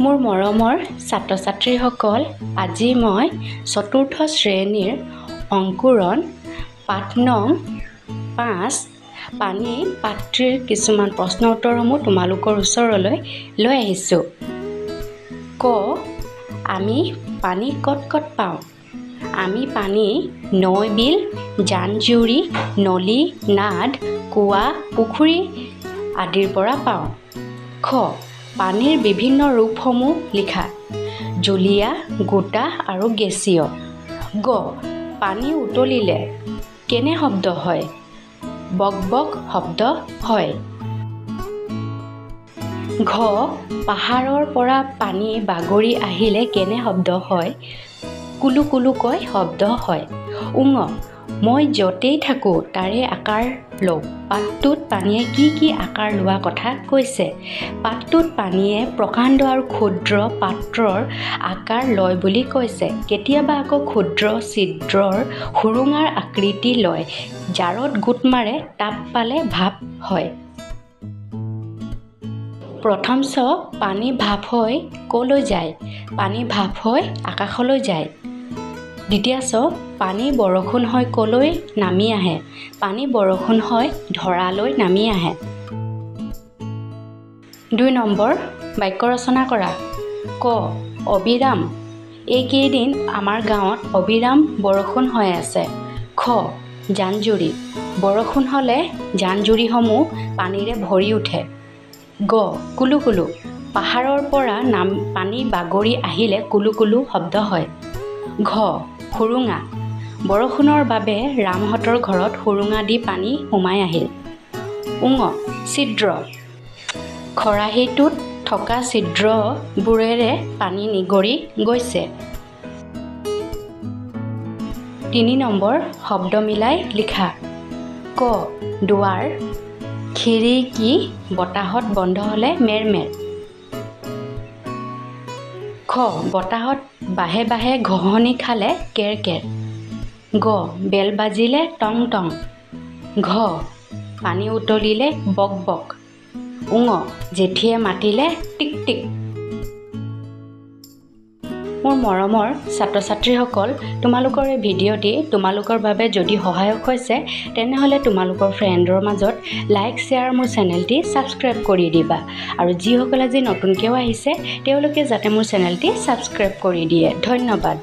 মোৰ মৰমৰ ছাত্ৰ ছাত্ৰীসকল, আজি মই চতুৰ্থ শ্ৰেণীৰ অংকুৰণ পাঠ নং 5 পানী পাত্ৰীৰ কিছুমান প্ৰশ্ন উত্তৰসমূহ তোমালোকৰ ওচৰলৈ লৈ আহিছোঁ। ক, আমি পানী ক'ত ক'ত পাওঁ? আমি পানী নৈ, বিল, জান-জুৰি, নলী, নাদ, কুঁৱা, পুখুৰী আদিৰ পৰা পাওঁ। খ, পানীৰ বিভিন্ন ৰূপসমূহ লিখা। জলীয়, গোটা আৰু গেছীয়। গ, পানী উতলিলে কেনে শব্দ হয়? বক বক শব্দ হয়। ঘ, পাহাৰৰ পৰা পানী বাগৰি আহিলে কেনে শব্দ হয়? কুলু কুলুকৈ শব্দ হয়। উঙ, মই য'তেই থাকোঁ তাৰে আকাৰ লওঁ। পাঠটোত পানীয়ে কি কি আকাৰ লোৱা কথা কৈছে? পাঠটোত পানীয়ে প্ৰকাণ্ড আৰু ক্ষুদ্ৰ পাত্ৰৰ আকাৰ লয় বুলি কৈছে। কেতিয়াবা আকৌ ক্ষুদ্ৰ ছিদ্ৰৰ সুৰুঙাৰ আকৃতি লয়। জাৰত গোট মাৰে, তাপ পালে ভাপ হয়। প্ৰথম ছ, পানী ভাপ হৈ ক'লৈ যায়? পানী ভাপ হৈ আকাশলৈ যায়। দ্বিতীয় ছ, পানী বৰষুণ হৈ ক'লৈ নামি আহে? পানী বৰষুণ হৈ ধৰালৈ নামি আহে। 2 নম্বৰ, বাক্য ৰচনা কৰা। ক, অবিৰাম, এইকেইদিন আমাৰ গাঁৱত অবিৰাম বৰষুণ হৈ আছে। খ, জান-জুৰি, বৰষুণ হ'লে জান-জুৰিসমূহ পানীৰে ভৰি উঠে। গ, কুলু কুলু, পাহাৰৰ পৰা পানী বাগৰি আহিলে কুলু কুলু শব্দ হয়। ঘ, সুৰুঙা, বৰষুণৰ বাবে ৰামহঁতৰ ঘৰত সুৰুঙা দি পানী সোমাই আহিল। উঙ, ছিদ্ৰ, খৰাহীটোত থকা ছিদ্ৰবোৰেৰে পানী নিগৰি গৈছে। 3 নম্বৰ, শব্দ মিলাই লিখা। ক, দুৱাৰ, খিৰিকী বতাহত বন্ধ হ'লে মেৰমেৰ। খ, বতাহত বাহে বাহে ঘঁহনি খালে কেৰ কেৰ। গ, বেল বাজিলে টং টং। ঘ, পানী উতলিলে বক বক। উঙ, জেঠীয়ে মাতিলে টিক টিক। মোৰ মৰমৰ ছাত্ৰ ছাত্ৰীসকল, তোমালোকৰ এই ভিডিঅ'টি তোমালোকৰ বাবে যদি সহায়ক হৈছে তেনেহ'লে তোমালোকৰ ফ্ৰেণ্ডৰ মাজত লাইক, শ্বেয়াৰ মোৰ চেনেলটি ছাবস্ক্ৰাইব কৰি দিবা। আৰু যিসকল আজি নতুনকৈও আহিছে তেওঁলোকে যাতে মোৰ চেনেলটি ছাবস্ক্ৰাইব কৰি দিয়ে। ধন্যবাদ।